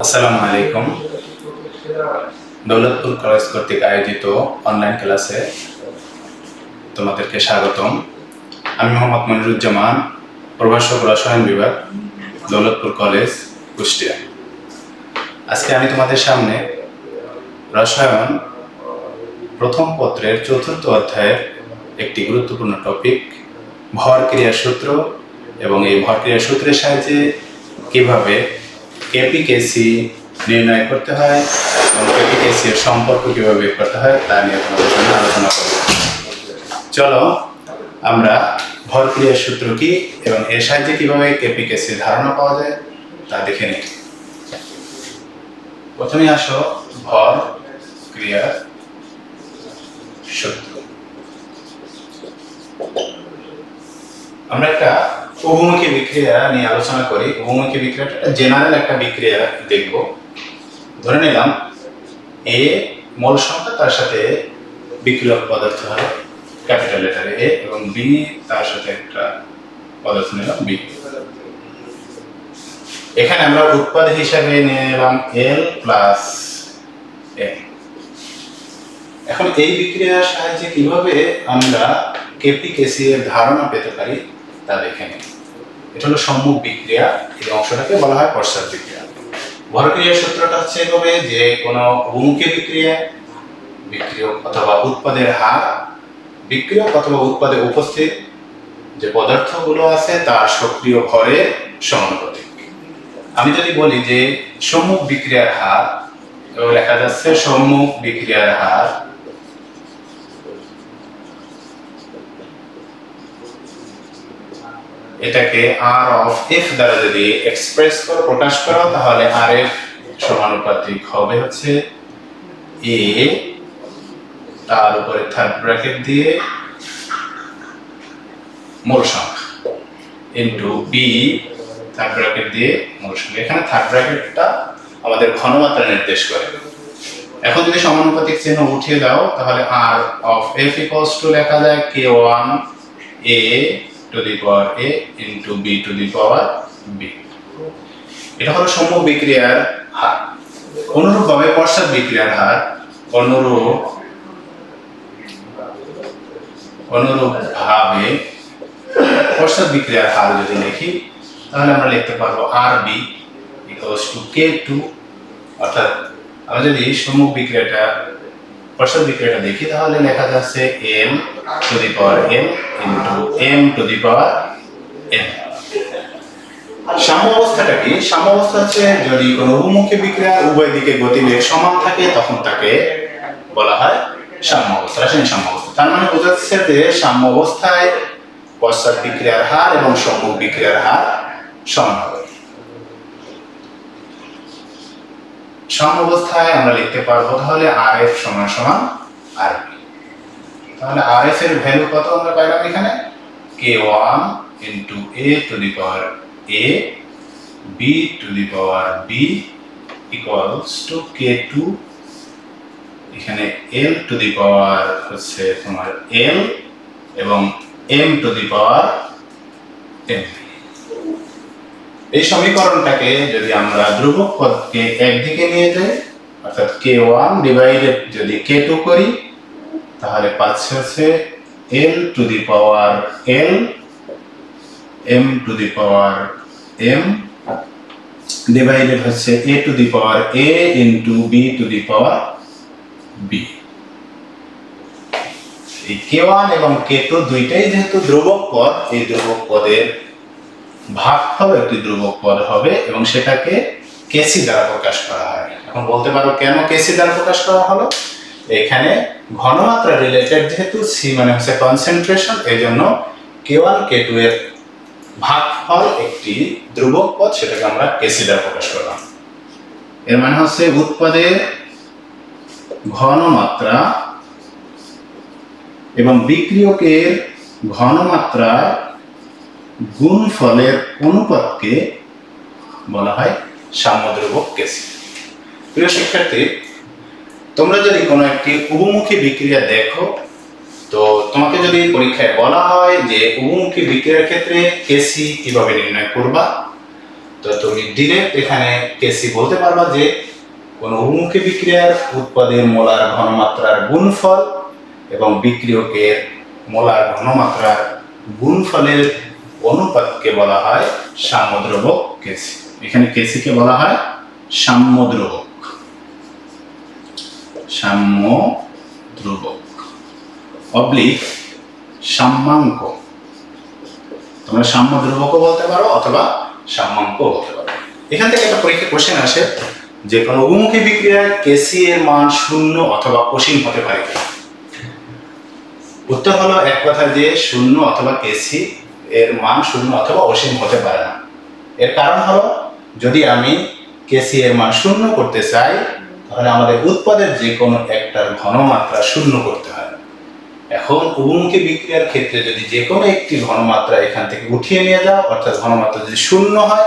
আসসালামু আলাইকুম। দৌলতপুর কলেজ কর্তৃক আয়োজিত অনলাইন ক্লাসে তোমাদেরকে স্বাগতম। আমি মোহাম্মদ মনিরুজ্জামান, প্রভাষক রসায়ন বিভাগ, দৌলতপুর কলেজ, কুষ্টিয়া। আজকে আমি তোমাদের সামনে রসায়ন প্রথম পত্রের চতুর্থ অধ্যায়ের একটি গুরুত্বপূর্ণ টপিক ভর ক্রিয়া সূত্র এবং এই ভর ক্রিয়া সূত্রের সাহায্যে কিভাবে কেপি-কেসি নির্ণয় করতে হয় এবং কেপি-কেসি এর সম্পর্ক কিভাবে বের করতে হয় তা নিয়ে তোমাদের সঙ্গে আলোচনা করব। চলো আমরা ভর ক্রিয়ার সূত্র কি এবং এর সাহায্যে কিভাবে কেপি-কেসি ধারণা পাওয়া যায় তা দেখে নিই। প্রথমে আসো ভর ক্রিয়ার সূত্র। আমরা একটা উভমুখী বিক্রিয়া নিয়ে আলোচনা করি। উভমুখী বিক্রিয়াটা জেনারেল একটা বিক্রিয়া দেখব। ধরে নিলাম এ মোল সংখ্যা, তার সাথে বিক্রিয়ক পদার্থ হলো ক্যাপিটাল লেটারে এ, এবং বি তার সাথে একটা পদার্থ নিলাম বি। এখানে আমরা উৎপাদ হিসাবে নিয়ে নিলাম এল প্লাস এম। এখন এই বিক্রিয়ার সাহায্যে কিভাবে আমরা কেপি-কেসি এর ধারণা পেতে পারি তা দেখে নিই। এটা হলো সম্মুখ বিক্রিয়া, এই অংশটাকে বলা হয় পশ্চাৎ বিক্রিয়া। ভর ক্রিয়ার সূত্রটা হচ্ছে এভাবে যে কোনো উভমুখী বিক্রিয়া বিক্রিয়ক অথবা উৎপাদের হার বিক্রিয়ক অথবা উৎপাদে উপস্থিত যে পদার্থগুলো আছে তার সক্রিয় ভরের সমানুপাতিক। আমি যদি বলি যে সম্মুখ বিক্রিয়ার হার, লেখা যাচ্ছে সম্মুখ বিক্রিয়ার হার এটাকে আর অফ এফ দ্বারা যদি এক্সপ্রেস করে প্রকাশ করা, তাহলে আর এফ সমানুপাতিক হবে হচ্ছে এ তার উপরে থার্ড ব্র্যাকেট দিয়ে মোল সংখ্যা ইনটু বি থার্ড ব্র্যাকেট দিয়ে মোল সংখ্যা। এখানে থার্ড ব্র্যাকেটটা আমাদের ঘনমাত্রা নির্দেশ করে। এখন যদি সমানুপাতিক চিহ্ন উঠিয়ে দাও, তাহলে আর অফ এফ ইকুয়ালস টু লেখা যায় k1 a to the power a into b to the power b। এটা হলো সম্মুখ বিক্রিয়ার হার। অনুরূপভাবে পশ্চাৎ বিক্রিয়ার হার অনুরূপভাবে পশ্চাৎ বিক্রিয়ার হার যদি লিখি, তাহলে আমরা লিখতে পারবো rb equals to k2। অর্থাৎ আমরা যদি সম্মুখ বিক্রিয়াটা পশ্চাৎ বিক্রিয়াটা দেখি, তাহলে লেখা যাচ্ছে m to the power m into m to the power n। সাম্য অবস্থাটা কি? সাম্য অবস্থা হচ্ছে যদি কোনো উভমুখী বিক্রিয়া উভয় দিকে গতিবেগ সমান থাকে, তখন তাকে বলা হয় সাম্য অবস্থা, রাসায়নিক সাম্য অবস্থা। তার মানে বোঝাচ্ছে যে সাম্য অবস্থায় পশ্চাৎ বিক্রিয়ার হার এবং সম্মুখ বিক্রিয়ার হার সমান হবে। সাম্য অবস্থায় আমরা লিখতে পারবো তাহলে RF সমান সমান RB। তাহলে RF এর ভ্যালু কত আমরা পাইলাম এখানে? K1 into A to the power A B to the power B equals to K2। এখানে L to the power হচ্ছে তোমার L এবং M to the power M। এই সমীকরণটাকে যদি আমরা ধ্রুবক পদকে একদিকে নিয়ে যাই, অর্থাৎ k1 ডিভাইডেড যদি k2 করি, তাহলে পাচ্ছে হচ্ছে l two the power l m two the power m divided হচ্ছে a two the power a into b two the power b। এই k1 এবং k2 দুইটাই যেহেতু ধ্রুবক পদ, এই ধ্রুবক পদের ভাগফল একটি ধ্রুবক পদ হবে এবং সেটাকে কেসি দ্বারা প্রকাশ করা হয়। এখন বলতে পারো কেন কেসি দ্বারা প্রকাশ করা হলো? এখানে ঘনমাত্রা রিলেটেড, যেহেতু সি মানে হচ্ছে কনসেন্ট্রেশন, এই জন্য k1 k2 এর ভাগফল একটি ধ্রুবক পদ, সেটাকে আমরা কেসি দ্বারা প্রকাশ করলাম। এর মানে হচ্ছে উৎপাদের ঘনমাত্রা এবং বিক্রিয়কের ঘনমাত্রা গুণফলের অনুপাতকে বলা হয় সাম্যধ্রুবক কেসি। প্রিয় শিক্ষার্থী, তোমরা যদি কোনো একটি উভমুখী বিক্রিয়া দেখো, তো তোমাকে যদি পরীক্ষায় বলা হয় যে উভমুখী বিক্রিয়ার ক্ষেত্রে কেসি কিভাবে নির্ণয় করবা, তো তুমি ডিরেক্ট এখানে কেসি বলতে পারবা যে কোন উন্মুখী বিক্রিয়ার উৎপাদের মোলার ঘনমাত্রার গুণফল এবং বিক্রিয়কের মোলার ঘনমাত্রার গুণফলের অনুপাতকে বলা হয় সাম্যদ্রবক কেসি। এখানে কেসিকে বলা হয় সাম্যদ্রবক, সাম্যদ্রবক অবলিক সাম্যাঙ্ক। তোমরা সাম্যদ্রবকও বলতে পারো অথবা সাম্যাঙ্ক বলতে পারো। এখান থেকে একটা পরীক্ষা কোশ্চেন আসে যে কোনো উন্মুখী বিক্রিয়ায় কেসি এর মান শূন্য অথবা অসীম হতে পারে কিনা। উত্তর হলো এক কথা যে শূন্য অথবা কেসি এর মান শূন্য অথবা অসীম হতে পারে না। এর কারণ হলো যদি আমি কেসি এর মান শূন্য করতে চাই তাহলে আমাদের উৎপাদের যে কোনো একটার ঘনমাত্রা শূন্য করতে হয়। এখন উন্মুখী বিক্রিয়ার ক্ষেত্রে যদি যে কোনো একটি ঘনমাত্রা এখান থেকে উঠিয়ে নিয়ে যাও অর্থাৎ ঘনমাত্রা যদি শূন্য হয়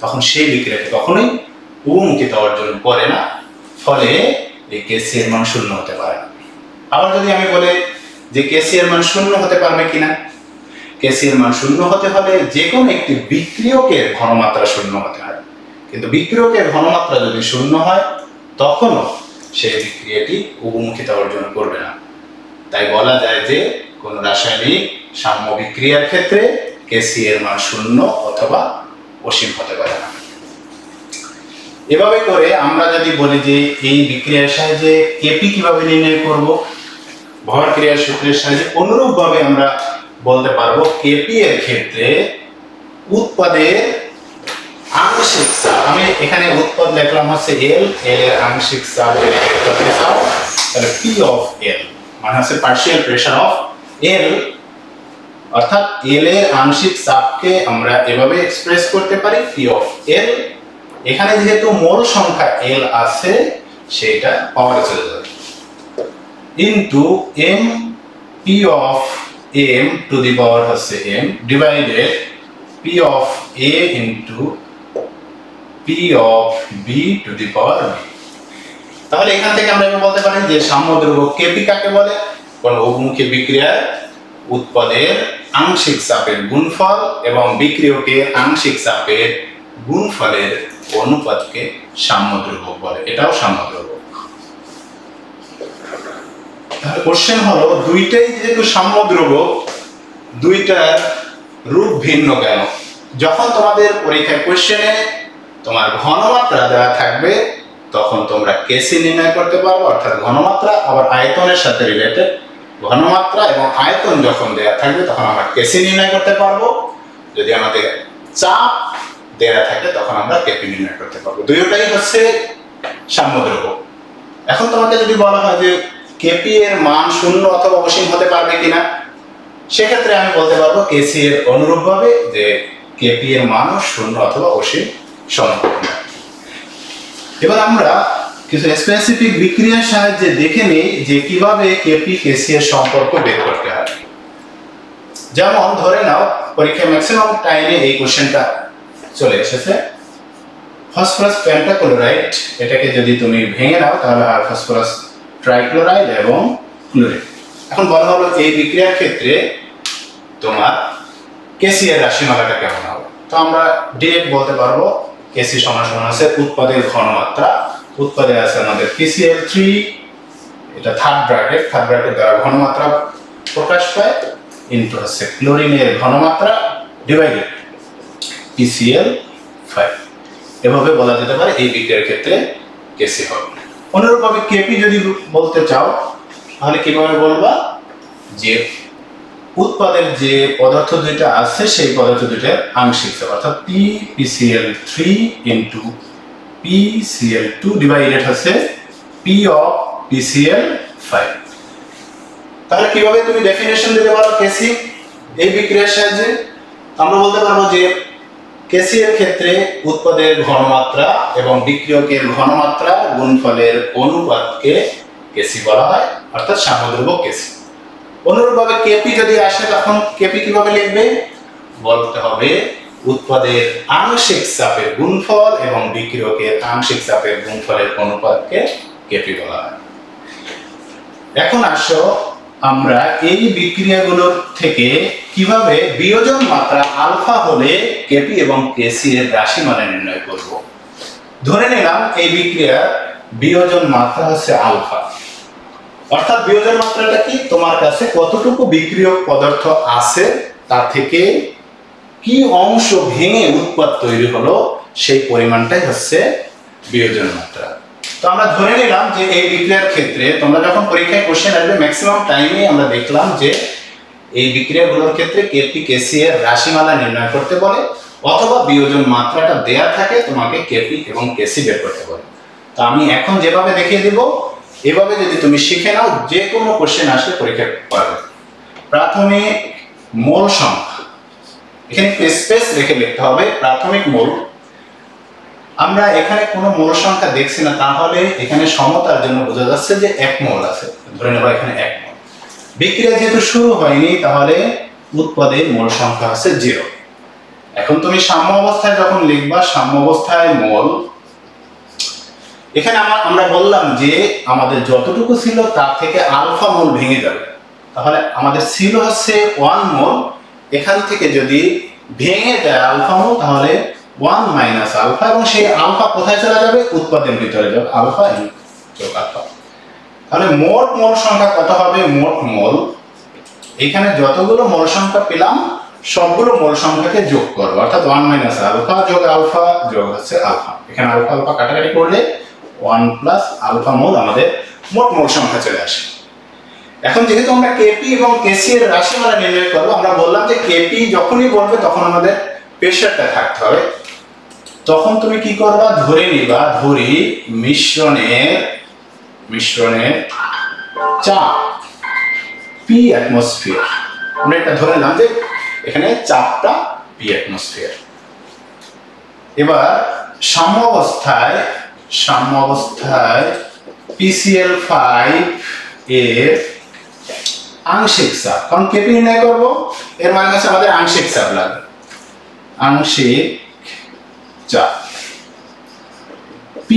তখন সেই বিক্রিয়াকে কখনোই উন্মুখিতা অর্জন করে না, ফলে এই কেসি এর মান শূন্য হতে পারে না। আবার যদি আমি বলি যে কেসি এর মান শূন্য হতে পারবে কিনা, কেসি এর মান শূন্য হতে হলে যে কোনো একটি বিক্রিয়কের ঘনমাত্রা শূন্য হতে হয়, কিন্তু বিক্রিয়কের ঘনমাত্রা যদি শূন্য হয় তখনও সেই বিক্রিয়াটি উন্মুখিতা অর্জন করবে না। তাই বলা যায় যে কোন রাসায়নিক সাম্য বিক্রিয়ার ক্ষেত্রে কেসি এর মান শূন্য অথবা অসীম হতে পারে না। এভাবে করে আমরা যদি বলি যে এই বিক্রিয়ার সাহায্যে কেপি কিভাবে নির্ণয় করব, ভর ক্রিয়ার সূত্রের সাহায্যে অনুরূপভাবে আমরা বলতে পারবো কেপি এর ক্ষেত্রে উৎপাদের আংশিক চাপ, আমি এখানে উৎপাদ লিখলাম হচ্ছে এল, এল এর আংশিক চাপ যদি করতে চাও তাহলে পি অফ এল মানে হচ্ছে পার্শিয়াল প্রেসার অফ এল, অর্থাৎ এল এর আংশিক চাপকে আমরা এভাবে এক্সপ্রেস করতে পারি পি অফ এল। এখানে যেহেতু মোল সংখ্যা এল আছে সেটা পাওয়ারে চলে যাবে into M P of M to the power হচ্ছে M divided P of A into P of B to the power B. তাহলে এখান থেকে আমরা বলতে পারি যে সাম্যদ্রব্য কেপি কাকে বলে, কোন উন্মুখী বিক্রিয়ার উৎপাদের আংশিক চাপের গুণফল এবং বিক্রিয়কের আংশিক চাপের গুণফলের অনুপাতকে সাম্যদ্রব্যক বলে, এটাও সাম্যদ্রব্যক। তাহলে কোশ্চেন হলো দুইটাই যেহেতু সাম্যদ্রব্যক দুইটার রূপ ভিন্ন কেন। যখন তোমাদের পরীক্ষার কোশ্চেনে তোমার ঘনমাত্রা দেওয়া থাকবে তখন তোমরা কেসি নির্ণয় করতে পারবে, অর্থাৎ ঘনমাত্রা আবার আয়তনের সাথে রিলেটেড। ঘনমাত্রা এবং আয়তন যখন দেওয়া থাকবে তখন আমরা কেসি নির্ণয় করতে পারবো, যদি আমাদের চাপ দেওয়া থাকে তখন আমরা কেপি নির্ণয় করতে পারবো। দুইটাই হচ্ছে সাম্যদ্রব্যক। এখন তোমাকে যদি বলা হয় যে কেপি এর মান শূন্য অথবা অসীম হতে পারবে কিনা, সেক্ষেত্রে আমি বলতে পারবো কেসি এর অনুরূপভাবে যে কেপি এর মানও শূন্য অথবা অসীম সম্ভব না। এবার আমরা কিছু স্পেসিফিক বিক্রিয়ার সাহায্যে দেখে নেই যে কিভাবে কেপি কেসি এর সম্পর্ক বের করতে হয়। যেমন ধরে নাও পরীক্ষা ম্যাক্সিমাম টাইমে এই কোশ্চেনটা চলে এসেছে, ফসফরাস পেন্টাক্লোরাইড এটাকে যদি তুমি ভেঙে নাও তাহলে আর ফসফরাস ট্রাইক্লোরাইড এবং ক্লোরাইড। এখন বলা হলো এই বিক্রিয়ার ক্ষেত্রে তোমার কেসি এর রাশিমালাটা কেমন হবে। তো আমরা ডিরেক্ট বলতে পারবো কেসি সমান সমান আছে উৎপাদের ঘনমাত্রা, উৎপাদে আছে আমাদের PCl3, এটা থার্ড ব্র্যাকেট দ্বারা ঘনমাত্রা প্রকাশ পায় ইনটু হচ্ছে ক্লোরিনের ঘনমাত্রা ডিভাইডেড PCl5। এভাবে বলা যেতে পারে এই বিক্রিয়ার ক্ষেত্রে কেসি হবে। অনুরূপভাবে কেপি যদি বলতে চাও তাহলে কিভাবে বলবা যে উৎপাদের যে পদার্থ দুইটা আছে সেই পদার্থ দুইটার আংশিক চাপ, অর্থাৎ PCl3 ইনটু PCl2 ডিভাইডেড হচ্ছে P অফ PCl5। তাহলে কিভাবে তুমি ডেফিনেশন দিতে পারো কেসি এই বিক্রিয়ার সাহায্যে? আমরা বলতে পারবো যে কেসি এর ক্ষেত্রে উৎপাদের ঘনমাত্রা এবং বিক্রিয়কের ঘনমাত্রা গুণফলের অনুপাতকে কেসি বলা হয়, অর্থাৎ সাম্যদ্রব্যক কেসি। অনুরূপভাবে কেপি যদি আসে তখন কেপি কিভাবে লিখবে? বলতে হবে উৎপাদের আংশিক চাপের গুণফল এবং বিক্রিয়কের আংশিক চাপের গুণফলের অনুপাতকে কেপি বলা হয়। এখন আসো আমরা এই বিক্রিয়াগুলোর থেকে কিভাবে বিয়োজন মাত্রা আলফা হলে কেপি এবং কেসি এর রাশিমালা নির্ণয় করব। ধরে নিলাম এই বিক্রিয়ার বিয়োজন মাত্রা হচ্ছে আলফা, অর্থাৎ বিয়োজন মাত্রাটা কি, তোমার কাছে কতটুকু বিক্রিয়ক পদার্থ আছে তা থেকে কি অংশ ভেঙে উৎপাদ তৈরি হলো সেই পরিমাণটাই হচ্ছে বিয়োজন মাত্রা। তো আমরা ধরে নিলাম যে এই বিক্রিয়ার ক্ষেত্রে তোমরা যখন পরীক্ষায় কোশ্চেন আসবে ম্যাক্সিমাম টাইমে আমরা দেখলাম যে এই বিক্রিয়াগুলোর ক্ষেত্রে কেপি কেসি এর রাশিমালা নির্ণয় করতে বলে, অথবা বিয়োজন মাত্রাটা দেয়া থাকে তোমাকে কেপি এবং কেসি বের করতে বলে। তো আমি এখন যেভাবে দেখিয়ে দেব এভাবে যদি তুমি শিখে নাও, যে কোনো কোশ্চেন আসলে পরীক্ষা পারবে। প্রাথমিক মোল সংখ্যা, এখানে স্পেস রেখে লিখতে হবে প্রাথমিক মোল। আমরা এখানে কোনো মোল সংখ্যা দেখছি না, তাহলে এখানে সমতার জন্য বোঝা যাচ্ছে যে 1 মোল আছে, ধরে নেব এখানে 1 মোল। বিক্রিয়া যেহেতু শুরু হয়নি তাহলে উৎপাদের মোল সংখ্যা আছে 0। এখন তুমি সাম্য অবস্থায় যখন লিখবা সাম্য অবস্থায় মোল, এখানে আমরা বললাম যে আমাদের যতটুকু ছিল তার থেকে আলফা মোল ভেঙে যাবে, তাহলে আমাদের ছিল হচ্ছে 1 মোল, এখান থেকে যদি ভেঙে যায় আলফা মোল তাহলে 1 মাইনাস আলফা, এবং সেই আলফা কোথায় চলে যাবে, উৎপাদের ভিতরে যাবে, আলফা যোগ আলফা। তাহলে মোট মোল সংখ্যা কত হবে, মোট মোল এখানে যতগুলো মোল সংখ্যা পেলাম সবগুলো মোল সংখ্যাকে যোগ করব, অর্থাৎ 1 মাইনাস আলফা যোগ আলফা যোগ হচ্ছে আলফা। এখানে আলফা আলফা কাটাকাটি করলে 1 প্লাস আলফা মোল আমাদের মোট মোল সংখ্যা চলে আসে। এখন যেহেতু আমরা কেপি এবং কেসি এর রাশিমালা নির্ণয় করব, আমরা বললাম যে কেপি যখনই বলবে তখন আমাদের প্রেসারটা থাকতে হবে। তখন তুমি কি করবা, ধরে নিবা, ধরি মিশ্রণের চাপ পি অ্যাটমসফিয়ার। আমরা এটা ধরে নিলাম যে এখানে চাপটা পি অ্যাটমসফিয়ার। এবার সাম্য অবস্থায় PCl5 এর আংশিক চাপ, কারণ কেপি নির্ণয় করবো এর মানে হচ্ছে আমাদের আংশিক চাপ লাগবে, আংশিক চাপ P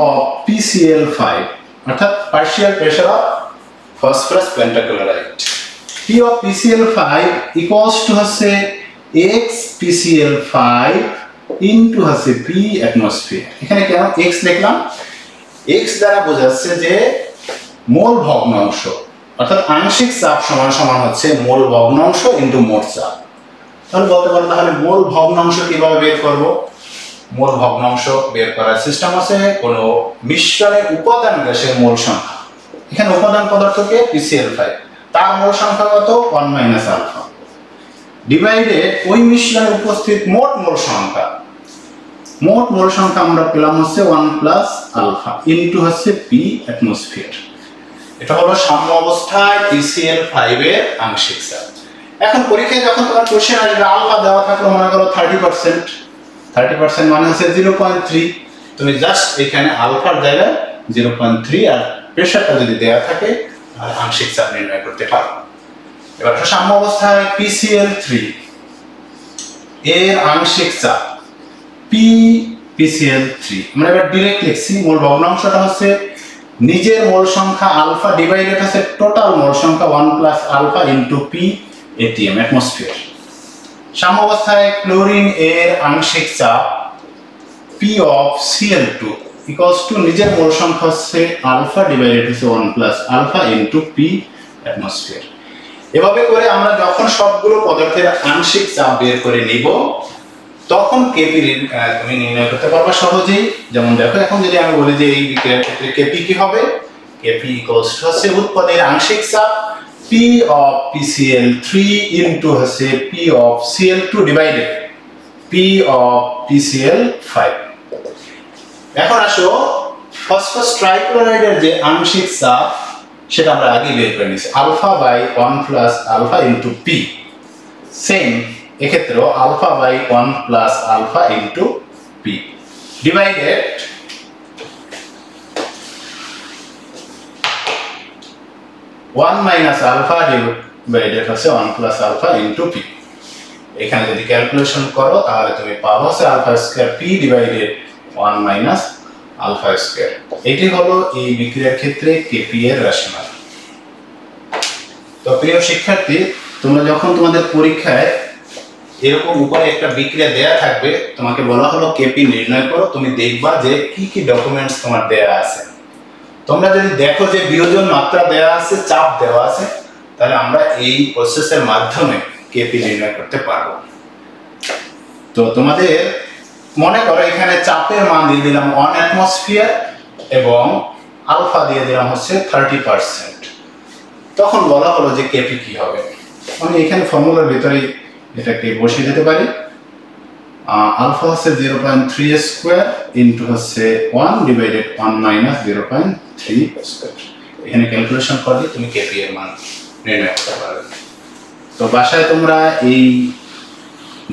of PCl5 অর্থাৎ partial pressure of phosphorus pentachloride. P of PCl5 equals to হচ্ছে x PCl5 ইনটু হচ্ছে P অ্যাটমসফিয়ার। এখানে কেন x লিখলাম, x দ্বারা বোঝাচ্ছে যে মোল ভগ্নাংশ, অর্থাৎ আংশিক চাপ সমান সমান হচ্ছে মোল ভগ্নাংশ ইনটু মোট চাপ। তাহলে বলতে পারো তাহলে মোল ভগ্নাংশ কিভাবে বের করব। মোল ভগ্নাংশ বের করার সিস্টেম আছে কোন মিশ্রণের উপাদান গ্যাসের মোল সংখ্যা, এখানে উপাদান পদার্থকে PCl5, তার মোল সংখ্যা কত 1 মাইনাস আলফা, ডিভাইডেড ওই মিশ্রণে উপস্থিত মোট মোল সংখ্যা। মোট মোল সংখ্যা আমরা পেলাম হচ্ছে 1 প্লাস আলফা ইনটু হচ্ছে P অ্যাটমসফিয়ার। এটা হলো সাম্য অবস্থায় PCl5 এর আংশিক চাপ। এখন পরীক্ষায় যখন তোমার কোশ্চেন আসবে আলফা দেওয়া থাকলো মনে করো 30% মানে হচ্ছে 0.3, তুমি জাস্ট এখানে আলফার জায়গায় 0.3 আর প্রেসারটা যদি দেওয়া থাকে তাহলে আংশিক চাপ নির্ণয় করতে পারো। এবার সাম্য অবস্থায় PCl3 এর আংশিক চাপ PCl3, আমরা এবার ডাইরেক্ট লিখছি, মোল ভগ্নাংশটা হচ্ছে নিজের মোল সংখ্যা আলফা ডিভাইডেড হচ্ছে টোটাল মোল সংখ্যা 1 plus alpha into P ATM atmosphere. সাম্য অবস্থায় ক্লোরিন এর আংশিক চাপ P of Cl2 equals to নিজের মোল সংখ্যা হচ্ছে আলফা ডিভাইডেড হচ্ছে 1 plus alpha into P atmosphere. এভাবে করে আমরা যখন সবগুলো পদার্থের আংশিক চাপ বের করে নিব তখন কেপি তুমি নির্ণয় করতে পারবা সহজেই। যেমন দেখো এখন যদি আমি বলি যে এই বিক্রিয়ার ক্ষেত্রে কেপি কি হবে, কেপি ইকুয়ালস টু হচ্ছে উৎপাদের আংশিক চাপ P of PCl3 ইনটু হচ্ছে P of Cl2 divided P of PCl5। এখন আসো ফসফরাস ট্রাইক্লোরাইডের যে আংশিক চাপ সেটা আমরা আগে বের করে নিয়েছি, alpha by 1 plus alpha into P। Same এক্ষেত্রেও alpha by 1 plus alpha into P divided 1 minus alpha divided হচ্ছে 1 প্লাস আলফা ইনটু P। এখানে যদি ক্যালকুলেশন করো তাহলে তুমি পাবো হচ্ছে alpha square P divided 1 minus alpha square. এটি হলো এই বিক্রিয়ার ক্ষেত্রে কেপি এর রাশিমালা। তো প্রিয় শিক্ষার্থী, তোমরা যখন তোমাদের পরীক্ষায় এরকম উপরে একটা বিক্রিয়া দেয়া থাকবে, তোমাকে বলা হলো কেপি নির্ণয় করো, তুমি দেখবা যে কি কি ডকুমেন্টস তোমার দেয়া আছে। তোমরা যদি দেখো যে বিয়োজন মাত্রা দেয়া আছে, চাপ দেওয়া আছে, তাহলে আমরা এই প্রসেসের মাধ্যমে কেপি নির্ণয় করতে পারবো। তো তোমাদের মনে করো এখানে চাপের মান দিয়ে দিলাম 1 অ্যাটমসফিয়ার এবং আলফা দিয়ে দিলাম হচ্ছে 30%। তখন বলা হলো যে কেপি কি হবে। আমি এখানে ফর্মুলার ভিতরে এটাকে বসিয়ে দিতে পারি। আলফা হচ্ছে 0.3 স্কয়ার ইনটু হচ্ছে 1 ডিভাইডেড 1 মাইনাস 0.3 স্কয়ার। এখানে ক্যালকুলেশন করলে তুমি কেপি এর মান নির্ণয় করতে পারবে। তো বাসায় তোমরা এই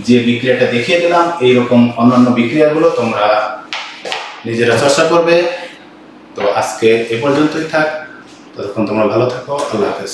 যে বিক্রিয়াটা দেখিয়ে দিলাম, এইরকম অন্যান্য বিক্রিয়াগুলো তোমরা নিজেরা চর্চা করবে। তো আজকে এ পর্যন্তই থাক, ততক্ষণ তোমরা ভালো থাকো। আল্লাহ হাফেজ।